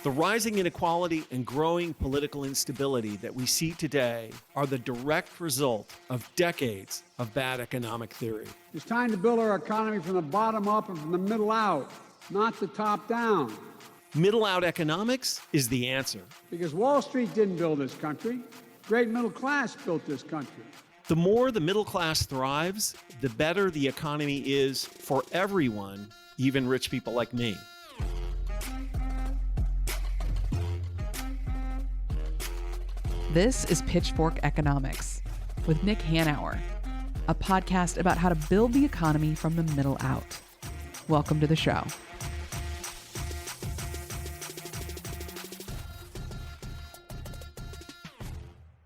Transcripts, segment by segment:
The rising inequality and growing political instability that we see today are the direct result of decades of bad economic theory. It's time to build our economy from the bottom up and from the middle out, not the top down. Middle out economics is the answer. Because Wall Street didn't build this country. Great middle class built this country. The more the middle class thrives, the better the economy is for everyone, even rich people like me. This is Pitchfork Economics with Nick Hanauer, a podcast about how to build the economy from the middle out. Welcome to the show.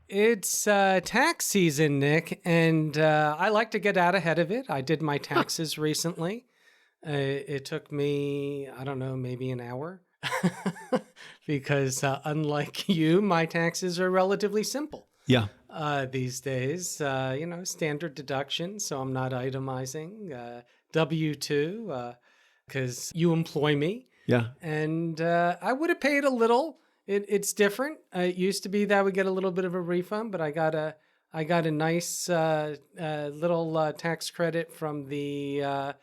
It's tax season, Nick, and I like to get out ahead of it. I did my taxes recently. It took me, I don't know, maybe an hour. Because unlike you, my taxes are relatively simple. Yeah. These days, standard deduction, so I'm not itemizing. W-2, because you employ me. Yeah. And I would have paid a little. It's different. It used to be that I would get a little bit of a refund, but I got a nice little tax credit from the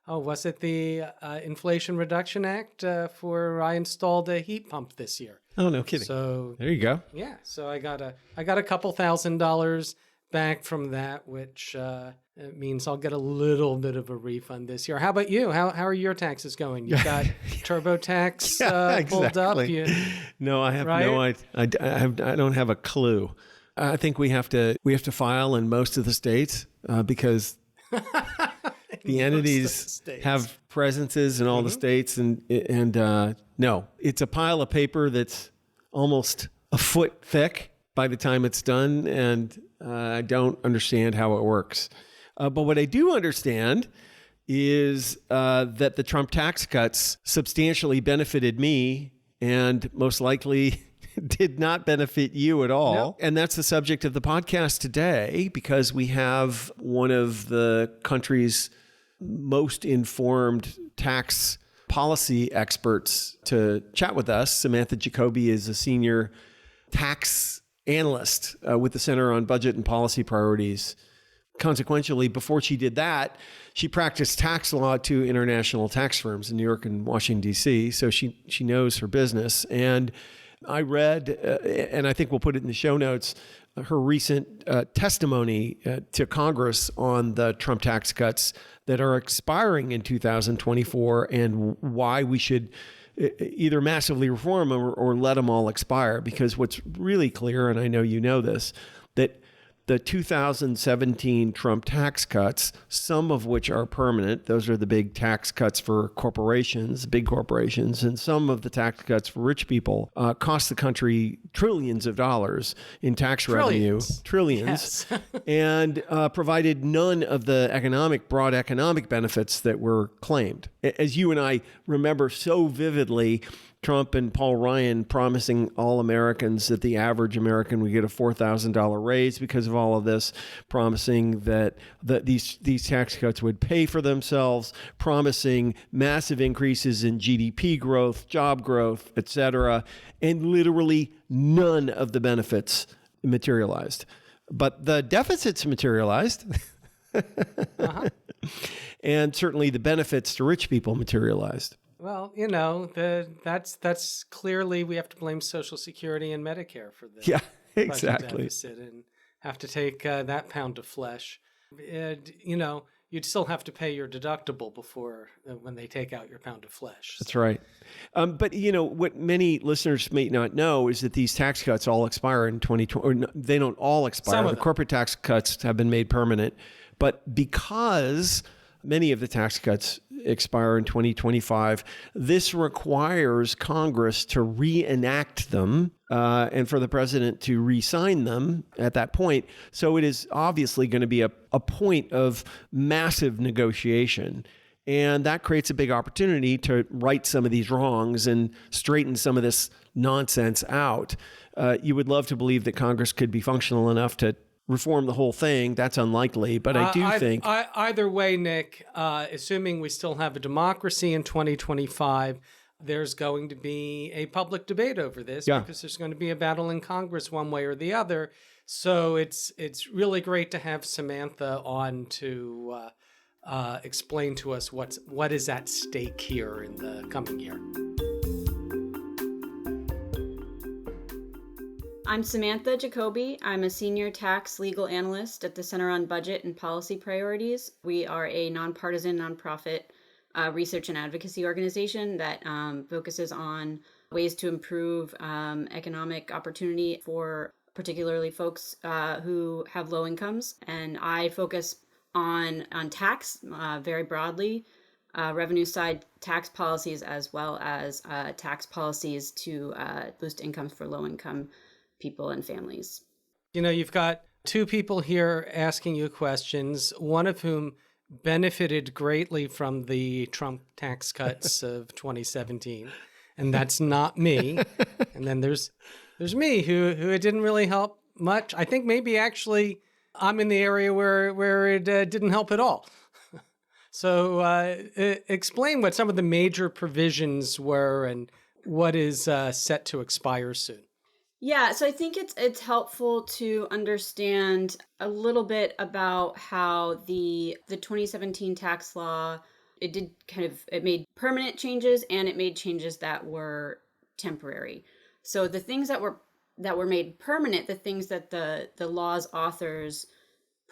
was it the Inflation Reduction Act for I installed a heat pump this year. Oh, no kidding. So there you go. Yeah. So I got a couple $1,000s back from that, which it means I'll get a little bit of a refund this year. How about you? How are your taxes going? You got TurboTax pulled up? No, I have no. I don't have a clue. I think we have to file in most of the states because the entities have presences in all the states, and no, it's a pile of paper that's almost a foot thick by the time it's done, and I don't understand how it works. But what I do understand is that the Trump tax cuts substantially benefited me and most likely did not benefit you at all. Nope. And that's the subject of the podcast today, because we have one of the country's most informed tax policy experts to chat with us. Samantha Jacoby is a senior tax analyst with the Center on Budget and Policy Priorities. Consequently, before she did that, she practiced tax law to international tax firms in New York and Washington, D.C., so she knows her business. And I read, and I think we'll put it in the show notes, her recent testimony to Congress on the Trump tax cuts that are expiring in 2024 and why we should either massively reform them or let them all expire. Because what's really clear, and I know you know this, that the 2017 Trump tax cuts, some of which are permanent, those are the big tax cuts for corporations, big corporations, and some of the tax cuts for rich people cost the country trillions of dollars in tax revenue, trillions, yes. and provided none of the broad economic benefits that were claimed. As you and I remember so vividly, Trump and Paul Ryan promising all Americans that the average American would get a $4,000 raise because of all of this, promising that these tax cuts would pay for themselves, promising massive increases in GDP growth, job growth, et cetera, and literally none of the benefits materialized. But the deficits materialized. Uh-huh. And certainly the benefits to rich people materialized. Well, that's clearly we have to blame Social Security and Medicare for the exactly. budget deficit and have to take that pound of flesh. You'd still have to pay your deductible before when they take out your pound of flesh. That's right. But what many listeners may not know is that these tax cuts all expire in 2020. Or no, they don't all expire. The corporate tax cuts have been made permanent, but because many of the tax cuts expire in 2025. This requires Congress to reenact them and for the president to re-sign them at that point. So it is obviously going to be a point of massive negotiation. And that creates a big opportunity to right some of these wrongs and straighten some of this nonsense out. You would love to believe that Congress could be functional enough to reform the whole thing. That's unlikely, but I do think... Either way, Nick, assuming we still have a democracy in 2025, there's going to be a public debate over this because there's going to be a battle in Congress one way or the other. So it's really great to have Samantha on to explain to us what is at stake here in the coming year. I'm Samantha Jacoby. I'm a senior tax legal analyst at the Center on Budget and Policy Priorities. We are a nonpartisan, nonprofit research and advocacy organization that focuses on ways to improve economic opportunity for particularly folks who have low incomes. And I focus on tax very broadly, revenue side tax policies, as well as tax policies to boost incomes for low income people and families. You know, you've got two people here asking you questions, one of whom benefited greatly from the Trump tax cuts of 2017, and that's not me. And then there's me who it didn't really help much. I think maybe actually I'm in the area where it didn't help at all. So explain what some of the major provisions were and what is set to expire soon. Yeah, so I think it's helpful to understand a little bit about how the 2017 tax law, it made permanent changes and it made changes that were temporary. So the things that were made permanent, the things that the law's authors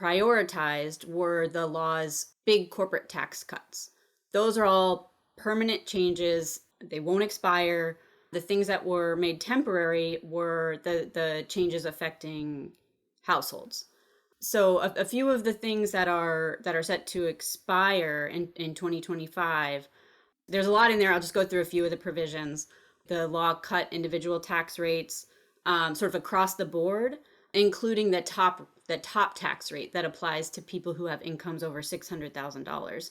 prioritized were the law's big corporate tax cuts. Those are all permanent changes. They won't expire. The things that were made temporary were the changes affecting households. So a few of the things that are set to expire in 2025, there's a lot in there. I'll just go through a few of the provisions. The law cut individual tax rates sort of across the board, including the top tax rate that applies to people who have incomes over $600,000.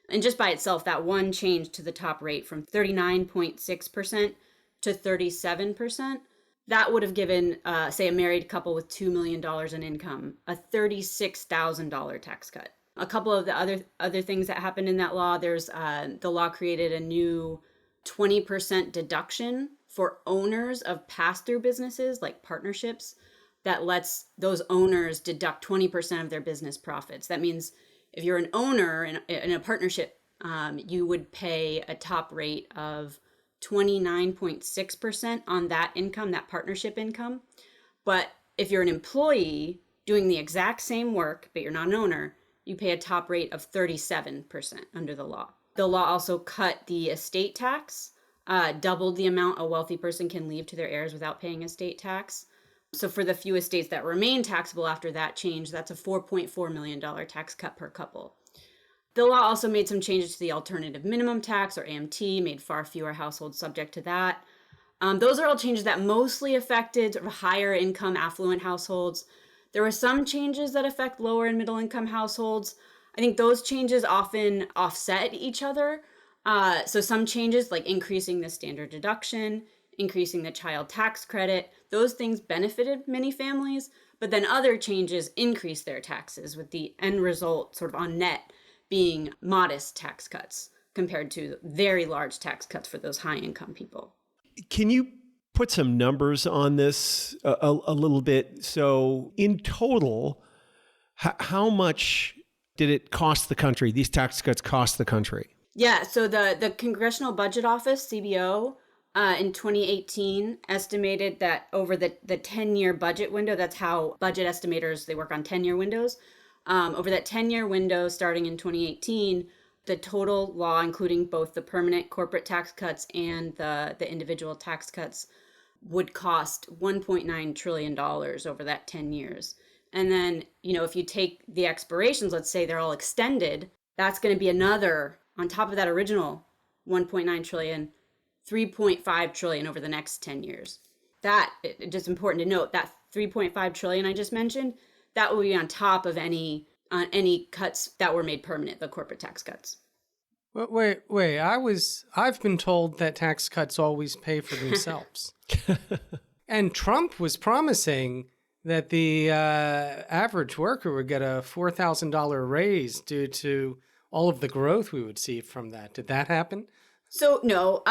And just by itself, that one change to the top rate from 39.6% to 37%, that would have given, say, a married couple with $2 million in income, a $36,000 tax cut. A couple of the other things that happened in that law, there's the law created a new 20% deduction for owners of pass-through businesses like partnerships that lets those owners deduct 20% of their business profits. That means if you're an owner in a partnership, you would pay a top rate of 29.6% on that income, that partnership income. But if you're an employee doing the exact same work, but you're not an owner, you pay a top rate of 37% under the law. The law also cut the estate tax, doubled the amount a wealthy person can leave to their heirs without paying estate tax. So for the few estates that remain taxable after that change, that's a $4.4 million tax cut per couple. The law also made some changes to the alternative minimum tax, or AMT, made far fewer households subject to that. Those are all changes that mostly affected sort of higher income affluent households. There were some changes that affect lower and middle income households. I think those changes often offset each other. So some changes like increasing the standard deduction, increasing the child tax credit, those things benefited many families, but then other changes increased their taxes, with the end result sort of on net being modest tax cuts compared to very large tax cuts for those high income people. Can you put some numbers on this a little bit? So in total, how much did it cost the country? These tax cuts cost the country? Yeah, so the Congressional Budget Office, CBO, in 2018 estimated that over the 10-year budget window, that's how budget estimators, they work on 10-year windows. Over that 10-year window starting in 2018, the total law, including both the permanent corporate tax cuts and the individual tax cuts, would cost $1.9 trillion over that 10 years. And then, if you take the expirations, let's say they're all extended, that's going to be another, on top of that original 1.9 trillion, 3.5 trillion over the next 10 years. It's just important to note that 3.5 trillion I just mentioned, that will be on top of any cuts that were made permanent, the corporate tax cuts. Wait, I've been told that tax cuts always pay for themselves. And Trump was promising that the average worker would get a $4,000 raise due to all of the growth we would see from that. Did that happen? So no,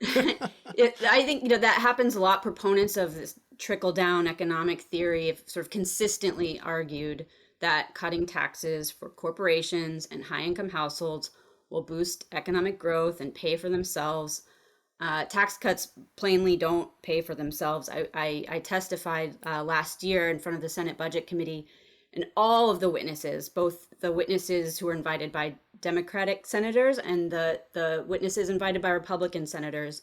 I think, that happens a lot. Proponents of this trickle-down economic theory have sort of consistently argued that cutting taxes for corporations and high-income households will boost economic growth and pay for themselves. Tax cuts plainly don't pay for themselves. I testified last year in front of the Senate Budget Committee, and all of the witnesses, both the witnesses who were invited by Democratic senators and the witnesses invited by Republican senators,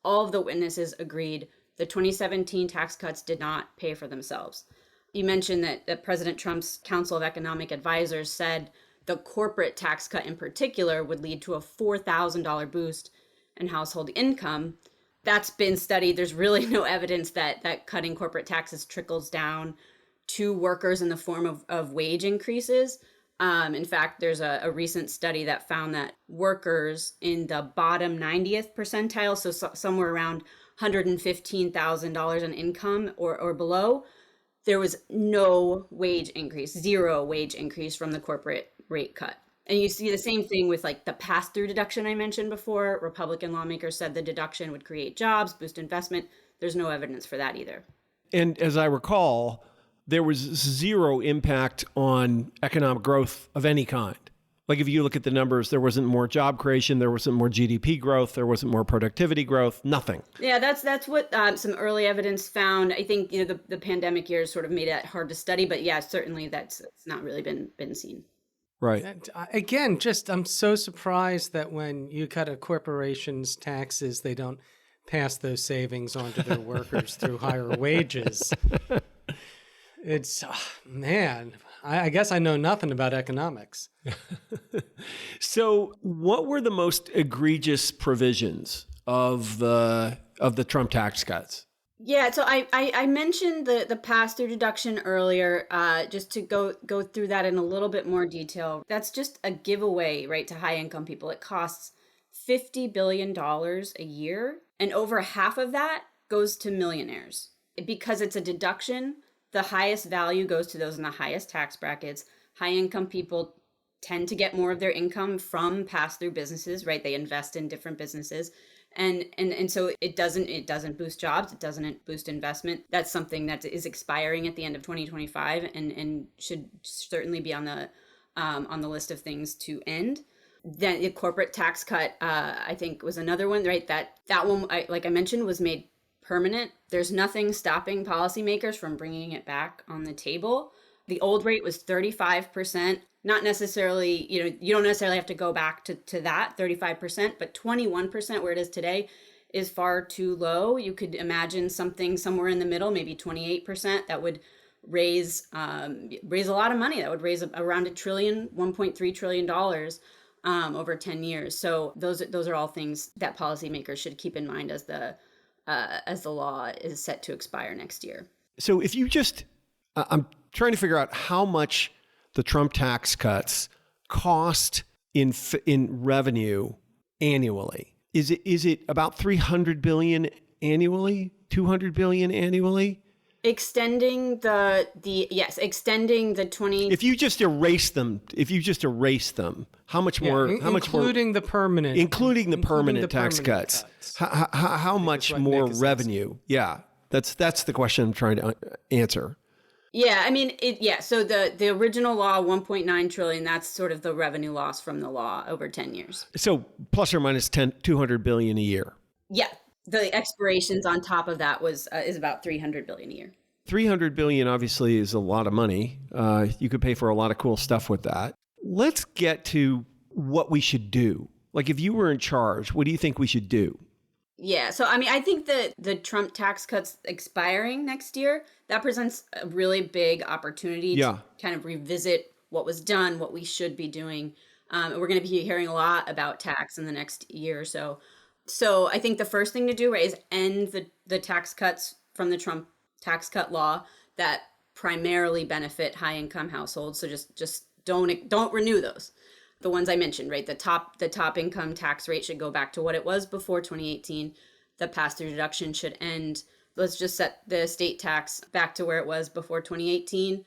all of the witnesses agreed the 2017 tax cuts did not pay for themselves. You mentioned that President Trump's Council of Economic Advisors said the corporate tax cut in particular would lead to a $4,000 boost in household income. That's been studied. There's really no evidence that cutting corporate taxes trickles down to workers in the form of wage increases. In fact, there's a recent study that found that workers in the bottom 90th percentile, so somewhere around $115,000 in income or below, there was no wage increase, zero wage increase from the corporate rate cut. And you see the same thing with like the pass-through deduction I mentioned before. Republican lawmakers said the deduction would create jobs, boost investment. There's no evidence for that either. And as I recall, there was zero impact on economic growth of any kind. Like if you look at the numbers, there wasn't more job creation, there wasn't more GDP growth, there wasn't more productivity growth, nothing. Yeah, that's what some early evidence found. I think the pandemic years sort of made it hard to study, but yeah, certainly it's not really been seen. Right. And again, I'm so surprised that when you cut a corporation's taxes, they don't pass those savings on to their workers through higher wages. It's, man, I guess I know nothing about economics. So what were the most egregious provisions of the Trump tax cuts? Yeah, so I mentioned the pass-through deduction earlier, just to go through that in a little bit more detail. That's just a giveaway, right, to high-income people. It costs $50 billion a year, and over half of that goes to millionaires. Because it's a deduction, the highest value goes to those in the highest tax brackets. High-income people tend to get more of their income from pass-through businesses, right? They invest in different businesses. And so it doesn't boost jobs, it doesn't boost investment. That's something that is expiring at the end of 2025 and should certainly be on the list of things to end. Then the corporate tax cut, I think, was another one, right? That one, like I mentioned, was made permanent. There's nothing stopping policymakers from bringing it back on the table. The old rate was 35%. Not necessarily, you don't necessarily have to go back to that 35%, but 21% where it is today is far too low. You could imagine something somewhere in the middle, maybe 28%, that would raise a lot of money. That would raise around $1.3 trillion over 10 years. So those are all things that policymakers should keep in mind as the law is set to expire next year. So if you I'm trying to figure out how much the Trump tax cuts cost in revenue annually. Is it about $300 billion annually? $200 billion annually? Extending the 20. If you just erase them, how much more? Including the permanent tax cuts. How much more revenue? Yeah, that's the question I'm trying to answer. Yeah, I mean, so the original law, 1.9 trillion, that's sort of the revenue loss from the law over 10 years. So plus or minus 200 billion a year. Yeah, the expirations on top of that is about 300 billion a year. 300 billion obviously is a lot of money. You could pay for a lot of cool stuff with that. Let's get to what we should do. Like if you were in charge, what do you think we should do? Yeah, so I mean, I think that the Trump tax cuts expiring next year, that presents a really big opportunity to kind of revisit what was done, what we should be doing. We're going to be hearing a lot about tax in the next year or so. So I think the first thing to do, right, is end the tax cuts from the Trump tax cut law that primarily benefit high-income households. So just don't renew those. The ones I mentioned, right? The top income tax rate should go back to what it was before 2018. The pass-through deduction should end. Let's just set the estate tax back to where it was before 2018.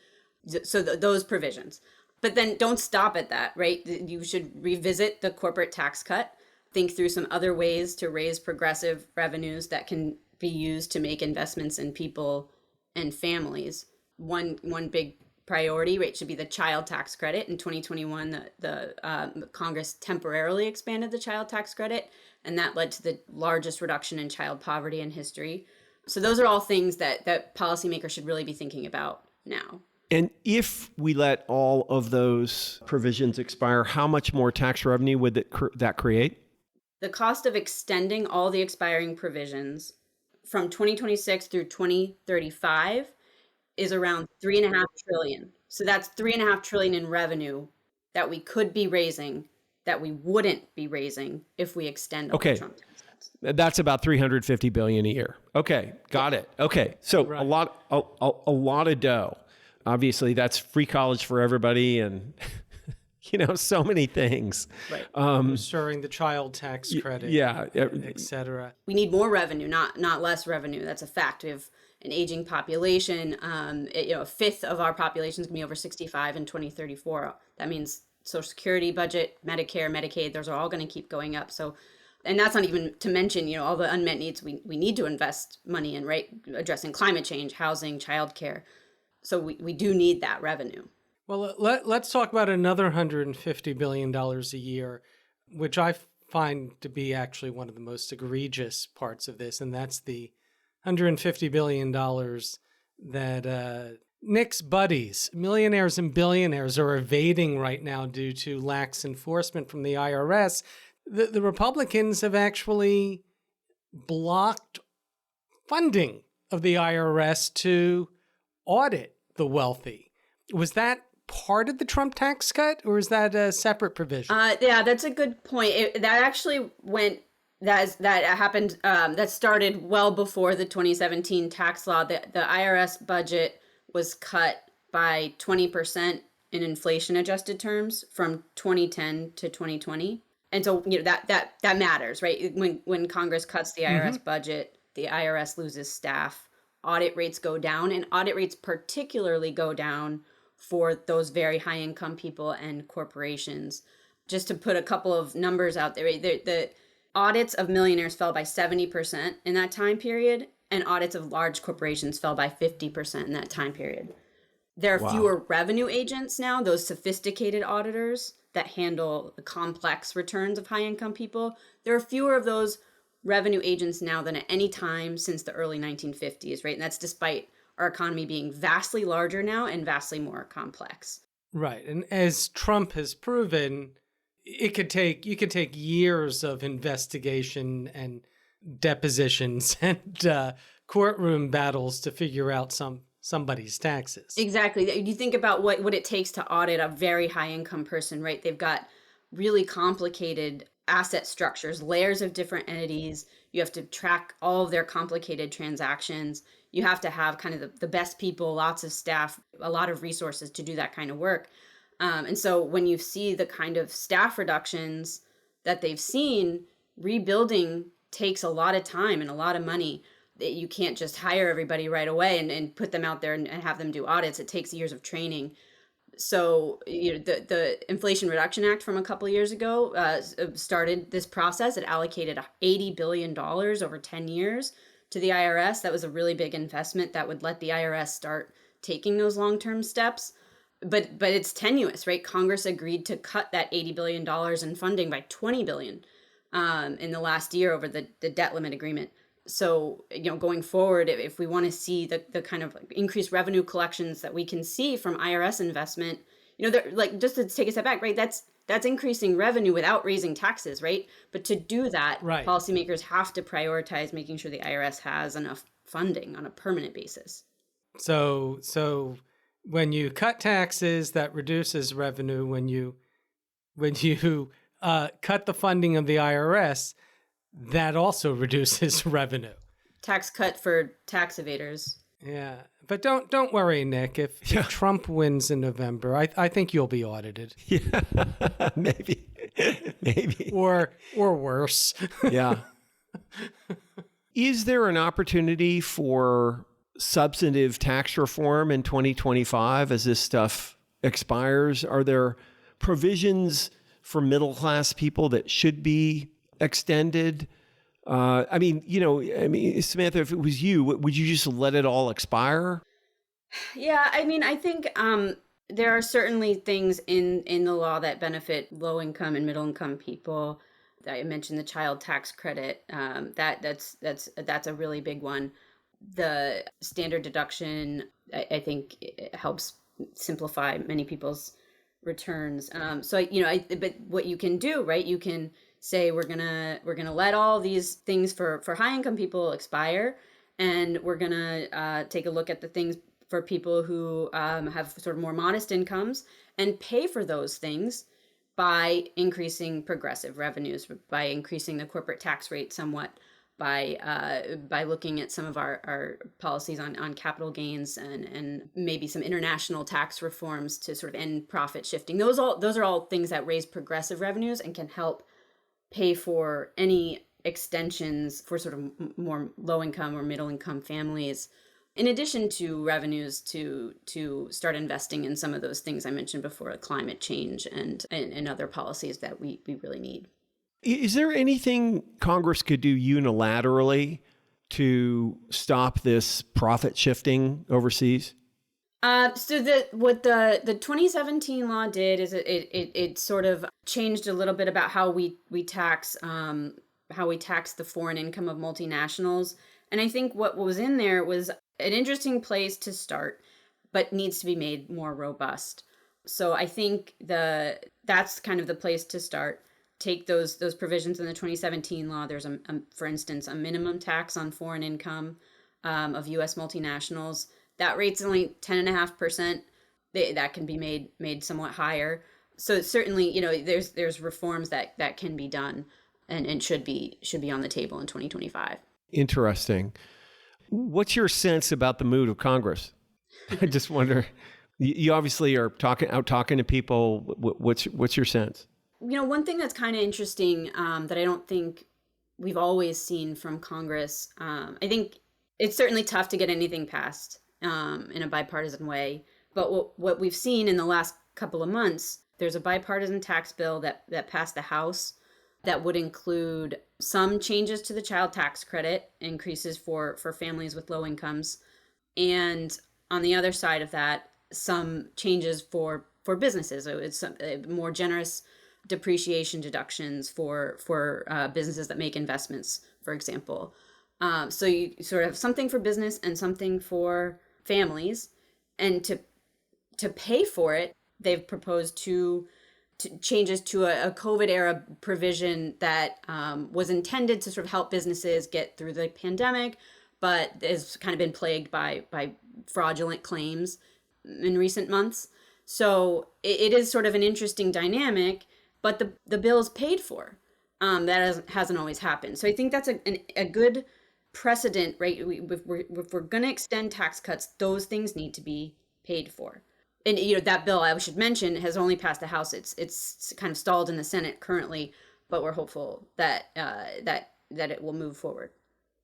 So those provisions. But then don't stop at that, right? You should revisit the corporate tax cut. think through some other ways to raise progressive revenues that can be used to make investments in people and families. One big priority rate should be the child tax credit. In 2021, the Congress temporarily expanded the child tax credit, and that led to the largest reduction in child poverty in history. So those are all things that policymakers should really be thinking about now. And if we let all of those provisions expire, how much more tax revenue would that create? The cost of extending all the expiring provisions from 2026 through 2035 is around $3.5 trillion. So that's $3.5 trillion in revenue that we could be raising that we wouldn't be raising if we extend all the Trump tax cuts. That's about $350 billion a year. Okay, got it. Okay, so Right. a lot of dough. Obviously, that's free college for everybody, and so many things. Right. Restoring the child tax credit, et cetera. We need more revenue, not less revenue. That's a fact. We have an aging population. A fifth of our population is going to be over 65 in 2034. That means Social Security budget, Medicare, Medicaid, those are all going to keep going up. So, and that's not even to mention, all the unmet needs we need to invest money in, right? Addressing climate change, housing, childcare. So we do need that revenue. Well, let's talk about another $150 billion a year, which I find to be actually one of the most egregious parts of this, and that's the $150 billion that Nick's buddies, millionaires and billionaires, are evading right now due to lax enforcement from the IRS. The Republicans have actually blocked funding of the IRS to audit the wealthy. Was that part of the Trump tax cut, or is that a separate provision? Yeah, that's a good point. That actually happened. That started well before the 2017 tax law. The IRS budget was cut by 20% in inflation-adjusted terms from 2010 to 2020, and so that matters, right? When Congress cuts the IRS budget, the IRS loses staff. Audit rates go down, and audit rates particularly go down for those very high income people and corporations. Just to put a couple of numbers out there, right? The audits of millionaires fell by 70% in that time period, and audits of large corporations fell by 50% in that time period. There are fewer revenue agents now, those sophisticated auditors that handle the complex returns of high income people. There are fewer of those revenue agents now than at any time since the early 1950s, right? And that's despite our economy being vastly larger now and vastly more complex. Right. And as Trump has proven, you could take years of investigation and depositions and courtroom battles to figure out somebody's taxes. Exactly. You think about what it takes to audit a very high income person, right? They've got really complicated asset structures, layers of different entities. You have to track all of their complicated transactions. You have to have kind of the best people, lots of staff, a lot of resources to do that kind of work. And so when you see the kind of staff reductions that they've seen, rebuilding takes a lot of time and a lot of money. You can't just hire everybody right away and put them out there and have them do audits. It takes years of training. So the Inflation Reduction Act from a couple of years ago started this process. It allocated $80 billion over 10 years to the IRS. That was a really big investment that would let the IRS start taking those long-term steps. But it's tenuous, right? Congress agreed to cut that $80 billion in funding by $20 billion in the last year over the debt limit agreement. So, going forward, if we want to see the kind of increased revenue collections that we can see from IRS investment, just to take a step back, right? That's increasing revenue without raising taxes, right? But to do that, policymakers have to prioritize making sure the IRS has enough funding on a permanent basis. So when you cut taxes, that reduces revenue. When you cut the funding of the IRS, that also reduces revenue. Tax cut for tax evaders. Yeah, but don't worry, Nick. If Trump wins in November, I think you'll be audited. Yeah, maybe, or worse. Yeah. Is there an opportunity for substantive tax reform in 2025 as this stuff expires? Are there provisions for middle class people that should be extended? Samantha, if it was you, would you just let it all expire? Yeah, I mean, I think there are certainly things in the law that benefit low income and middle income people. I mentioned the child tax credit. That's a really big one. The standard deduction, I think, it helps simplify many people's returns. But what you can do, right? You can say we're gonna let all these things for high income people expire, and we're gonna take a look at the things for people who have sort of more modest incomes and pay for those things by increasing progressive revenues, by increasing the corporate tax rate somewhat, by looking at some of our policies on capital gains and maybe some international tax reforms to sort of end profit shifting. Those are all things that raise progressive revenues and can help pay for any extensions for sort of more low income or middle income families, in addition to revenues to start investing in some of those things I mentioned before, like climate change and other policies that we really need. Is there anything Congress could do unilaterally to stop this profit shifting overseas? So what the 2017 law did is it sort of changed a little bit about how we tax the foreign income of multinationals. And I think what was in there was an interesting place to start, but needs to be made more robust. So I think that's kind of the place to start. Take those provisions in the 2017 law. There's for instance, a minimum tax on foreign income of U.S. multinationals. That rate's only 10.5%. That can be made somewhat higher. So certainly, there's reforms that can be done and should be on the table in 2025. Interesting. What's your sense about the mood of Congress? I just wonder. You obviously are out talking to people. What's your sense? One thing that's kind of interesting that I don't think we've always seen from Congress. I think it's certainly tough to get anything passed in a bipartisan way. But what we've seen in the last couple of months, there's a bipartisan tax bill that passed the House that would include some changes to the child tax credit, increases for families with low incomes, and on the other side of that, some changes for businesses. So it's more generous depreciation deductions for businesses that make investments, for example. So you sort of have something for business and something for families, and to pay for it, they've proposed two changes to a COVID era provision that was intended to sort of help businesses get through the pandemic, but has kind of been plagued by fraudulent claims in recent months. So it is sort of an interesting dynamic, but the bill is paid for. That hasn't always happened. So I think that's a good precedent, right? If we're going to extend tax cuts, those things need to be paid for. And that bill, I should mention, has only passed the House. It's kind of stalled in the Senate currently, but we're hopeful that it will move forward.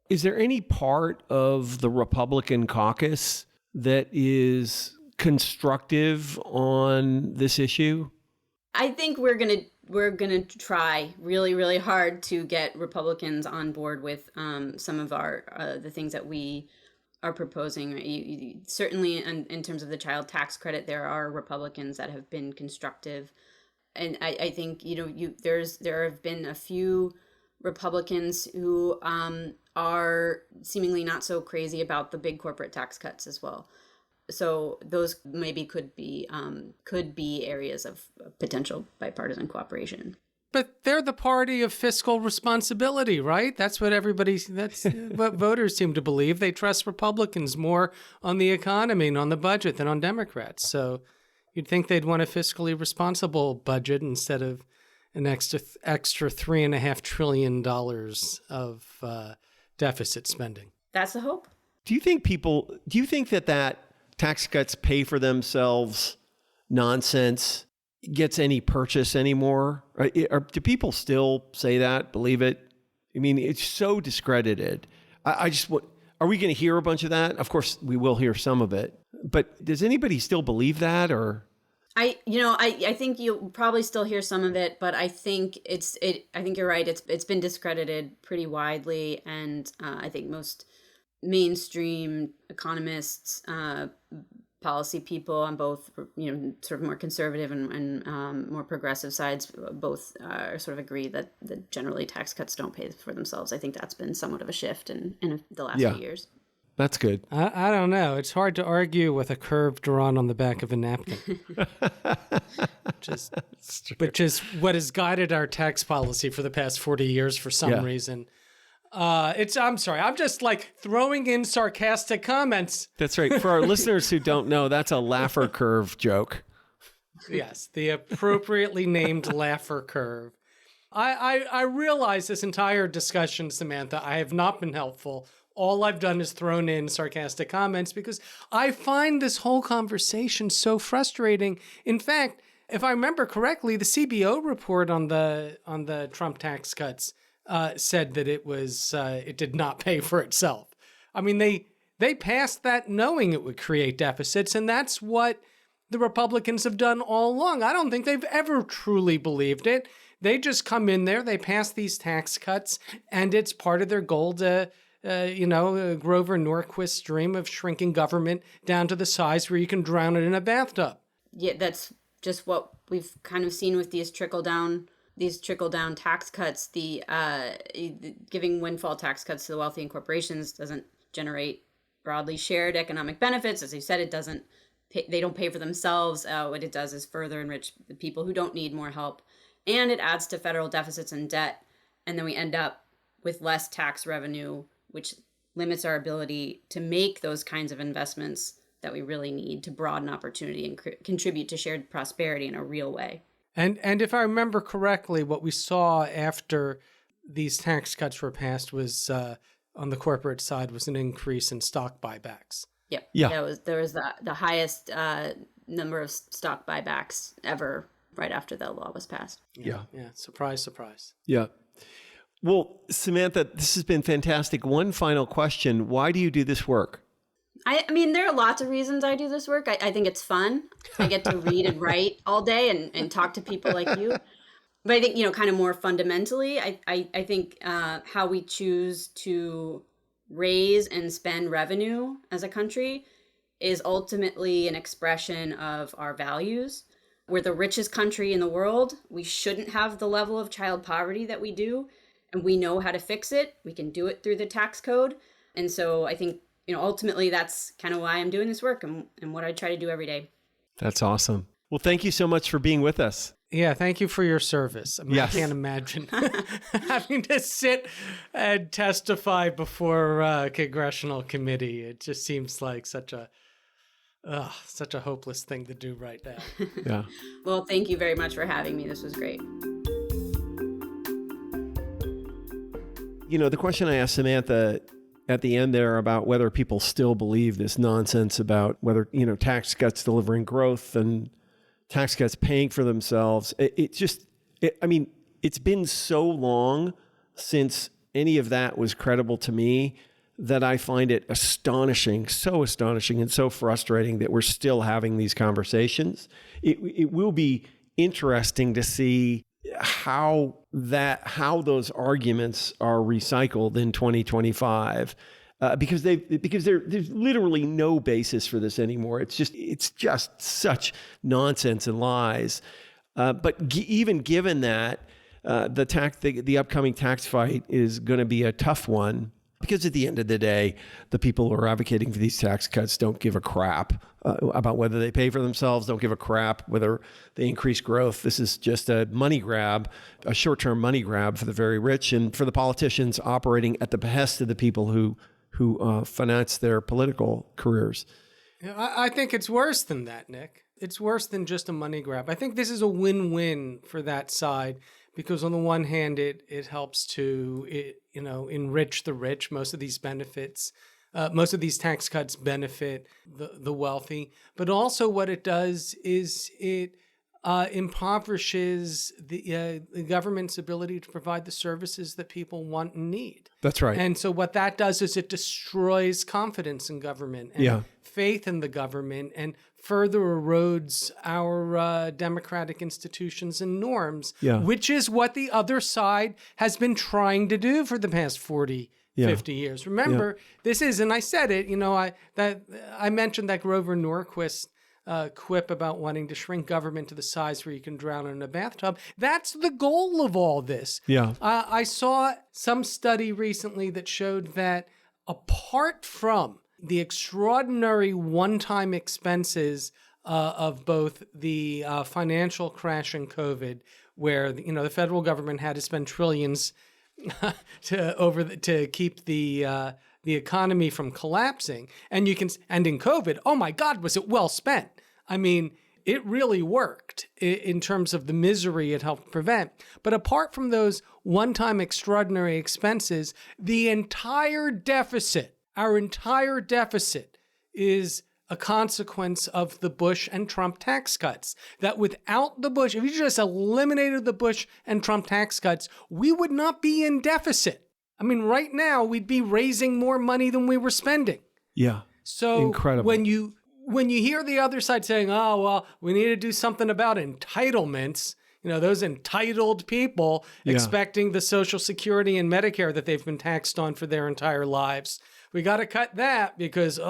Is there any part of the Republican caucus that is constructive on this issue? I think we're gonna try really, really hard to get Republicans on board with some of the things that we are proposing. Certainly, in terms of the child tax credit, there are Republicans that have been constructive, and I think there have been a few Republicans who are seemingly not so crazy about the big corporate tax cuts as well. So those maybe could be areas of potential bipartisan cooperation. But they're the party of fiscal responsibility, right? That's what what voters seem to believe. They trust Republicans more on the economy and on the budget than on Democrats. So you'd think they'd want a fiscally responsible budget instead of an extra $3.5 trillion of deficit spending. That's the hope. Do you think that tax cuts pay for themselves nonsense gets any purchase anymore? Or do people still say that, believe it? I mean, it's so discredited. Are we going to hear a bunch of that? Of course, we will hear some of it. But does anybody still believe that? Or I think you'll probably still hear some of it, but I think I think you're right. It's been discredited pretty widely, and I think most mainstream economists, policy people on both, sort of more conservative and more progressive sides, both sort of agree that generally tax cuts don't pay for themselves. I think that's been somewhat of a shift in the last few years. That's good. I don't know. It's hard to argue with a curve drawn on the back of a napkin. which is what has guided our tax policy for the past 40 years for some reason. I'm sorry. I'm just like throwing in sarcastic comments. That's right. For our listeners who don't know, that's a Laffer curve joke. Yes, the appropriately named Laffer curve. I realize this entire discussion, Samantha, I have not been helpful. All I've done is thrown in sarcastic comments because I find this whole conversation so frustrating. In fact, if I remember correctly, the CBO report on the Trump tax cuts said that it did not pay for itself. I mean, they passed that knowing it would create deficits, and that's what the Republicans have done all along. I don't think they've ever truly believed it. They just come in there, they pass these tax cuts, and it's part of their goal to Grover Norquist's dream of shrinking government down to the size where you can drown it in a bathtub. Yeah, that's just what we've kind of seen with these trickle down tax cuts. The giving windfall tax cuts to the wealthy and corporations doesn't generate broadly shared economic benefits. As you said, they don't pay for themselves. What it does is further enrich the people who don't need more help, and it adds to federal deficits and debt, and then we end up with less tax revenue, which limits our ability to make those kinds of investments that we really need to broaden opportunity and contribute to shared prosperity in a real way. And if I remember correctly, what we saw after these tax cuts were passed was on the corporate side was an increase in stock buybacks. Yep. Yeah. There was the highest number of stock buybacks ever right after the law was passed. Yeah. Surprise, surprise. Yeah. Well, Samantha, this has been fantastic. One final question. Why do you do this work? I mean, there are lots of reasons I do this work. I think it's fun. I get to read and write all day and talk to people like you. But I think, kind of more fundamentally, I think how we choose to raise and spend revenue as a country is ultimately an expression of our values. We're the richest country in the world. We shouldn't have the level of child poverty that we do. And we know how to fix it. We can do it through the tax code. And so I think, ultimately that's kind of why I'm doing this work and what I try to do every day. That's awesome. Well, thank you so much for being with us. Yeah, thank you for your service. I mean, yes. I can't imagine having to sit and testify before a congressional committee. It just seems like such a hopeless thing to do right now. Yeah. Well, thank you very much for having me. This was great. The question I asked Samantha at the end there about whether people still believe this nonsense about whether, tax cuts delivering growth and tax cuts paying for themselves. It's been so long since any of that was credible to me that I find it astonishing, so astonishing and so frustrating that we're still having these conversations. It will be interesting to see how those arguments are recycled in 2025, because there's literally no basis for this anymore. It's just such nonsense and lies. But even given that, the upcoming tax fight is going to be a tough one. Because at the end of the day, the people who are advocating for these tax cuts don't give a crap about whether they pay for themselves, don't give a crap whether they increase growth. This is just a money grab, a short-term money grab for the very rich and for the politicians operating at the behest of the people who finance their political careers. I think it's worse than that, Nick. It's worse than just a money grab. I think this is a win-win for that side. Because on the one hand, it helps to enrich the rich. Most of these tax cuts benefit the wealthy. But also, what it does is it impoverishes the government's ability to provide the services that people want and need. That's right. And so what that does is it destroys confidence in government and faith in the government, and further erodes our democratic institutions and norms, which is what the other side has been trying to do for the past 40, 50 years. Remember, this is, and I said it, I mentioned that Grover Norquist quip about wanting to shrink government to the size where you can drown in a bathtub. That's the goal of all this. I saw some study recently that showed that apart from the extraordinary one-time expenses of both the financial crash and COVID, where the federal government had to spend trillions to keep the economy from collapsing, and in COVID, oh my God, was it well spent? I mean, it really worked in terms of the misery it helped prevent. But apart from those one-time extraordinary expenses, our entire deficit is a consequence of the Bush and Trump tax cuts. That without the Bush, if you just eliminated the Bush and Trump tax cuts, we would not be in deficit. I mean, right now, we'd be raising more money than we were spending. Yeah. So incredible. When you hear the other side saying, oh, well, we need to do something about entitlements, those entitled people expecting the Social Security and Medicare that they've been taxed on for their entire lives, we got to cut that because,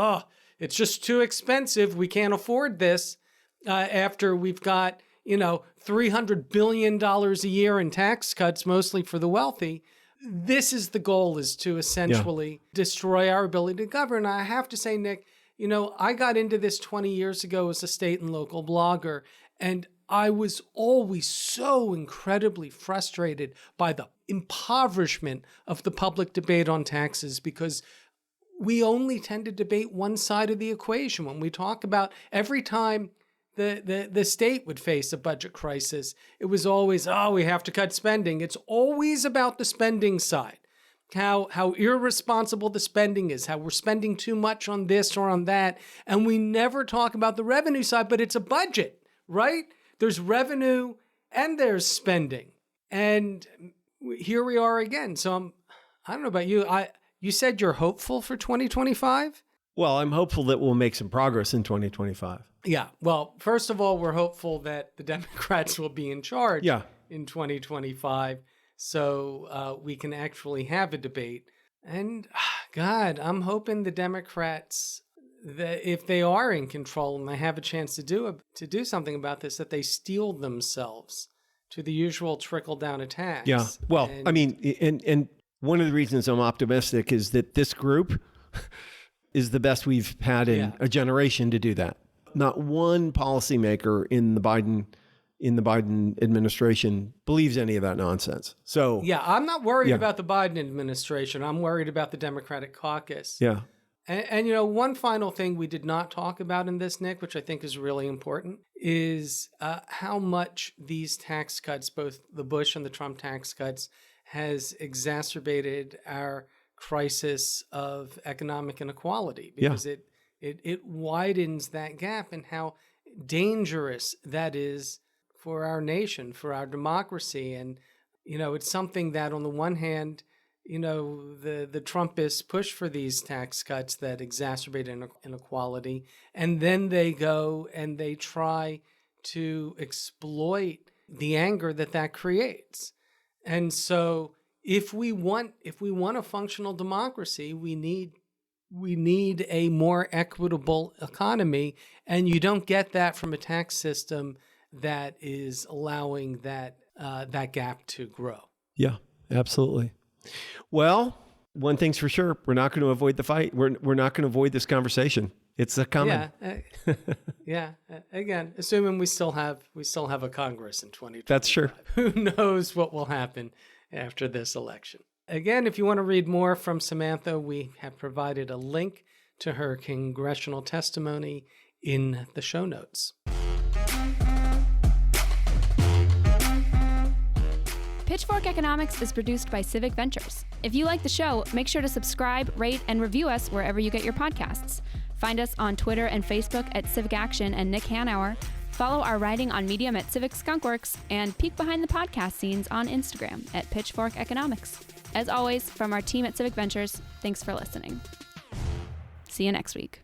it's just too expensive. We can't afford this after we've got, $300 billion a year in tax cuts, mostly for the wealthy. This is the goal, is to essentially destroy our ability to govern. I have to say, Nick, I got into this 20 years ago as a state and local blogger, and I was always so incredibly frustrated by the impoverishment of the public debate on taxes, because we only tend to debate one side of the equation. When we talk about every time the state would face a budget crisis, it was always, we have to cut spending. It's always about the spending side, how irresponsible the spending is, how we're spending too much on this or on that. And we never talk about the revenue side, but it's a budget, right? There's revenue and there's spending. And here we are again. So I don't know about you. You said you're hopeful for 2025? Well, I'm hopeful that we'll make some progress in 2025. Yeah. Well, first of all, we're hopeful that the Democrats will be in charge in 2025, so we can actually have a debate. And God, I'm hoping the Democrats, that if they are in control and they have a chance to do something about this, that they steel themselves to the usual trickle-down attacks. Yeah. Well, and one of the reasons I'm optimistic is that this group is the best we've had in a generation to do that. Not one policymaker in the Biden administration believes any of that nonsense. So I'm not worried about the Biden administration. I'm worried about the Democratic caucus. Yeah. And one final thing we did not talk about in this, Nick, which I think is really important, is how much these tax cuts, both the Bush and the Trump tax cuts, has exacerbated our crisis of economic inequality, because it widens that gap, and how dangerous that is for our nation, for our democracy. And, it's something that on the one hand, the Trumpists push for these tax cuts that exacerbate inequality, and then they go and they try to exploit the anger that creates. And so if we want a functional democracy, we need a more equitable economy, and you don't get that from a tax system that is allowing that gap to grow. Yeah, absolutely. Well, one thing's for sure, we're not going to avoid the fight. We're not going to avoid this conversation. It's coming. Again, assuming we still have a Congress in 2025. That's true. Who knows what will happen after this election? Again, if you want to read more from Samantha, we have provided a link to her congressional testimony in the show notes. Pitchfork Economics is produced by Civic Ventures. If you like the show, make sure to subscribe, rate, and review us wherever you get your podcasts. Find us on Twitter and Facebook at Civic Action and Nick Hanauer. Follow our writing on Medium at Civic Skunkworks and peek behind the podcast scenes on Instagram at Pitchfork Economics. As always, from our team at Civic Ventures, thanks for listening. See you next week.